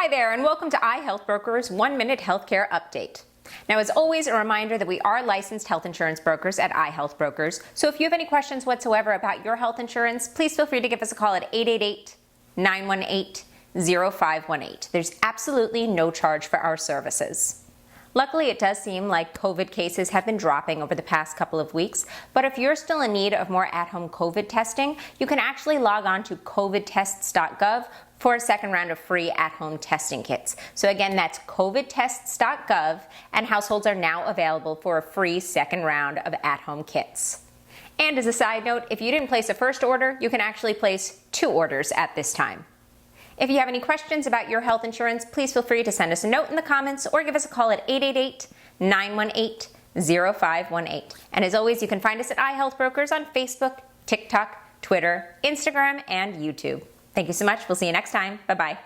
Hi there, and welcome to iHealthBrokers 1-Minute Healthcare Update. Now, as always, a reminder that we are licensed health insurance brokers at iHealthBrokers, so if you have any questions whatsoever about your health insurance, please feel free to give us a call at 888-918-0518. There's absolutely no charge for our services. Luckily, it does seem like COVID cases have been dropping over the past couple of weeks, but if you're still in need of more at-home COVID testing, you can actually log on to covidtests.gov for a second round of free at-home testing kits. So again, that's covidtests.gov, and households are now available for a free second round of at-home kits. And as a side note, if you didn't place a first order, you can actually place 2 orders at this time. If you have any questions about your health insurance, please feel free to send us a note in the comments or give us a call at 888-918-0518. And as always, you can find us at iHealthBrokers on Facebook, TikTok, Twitter, Instagram, and YouTube. Thank you so much. We'll see you next time. Bye-bye.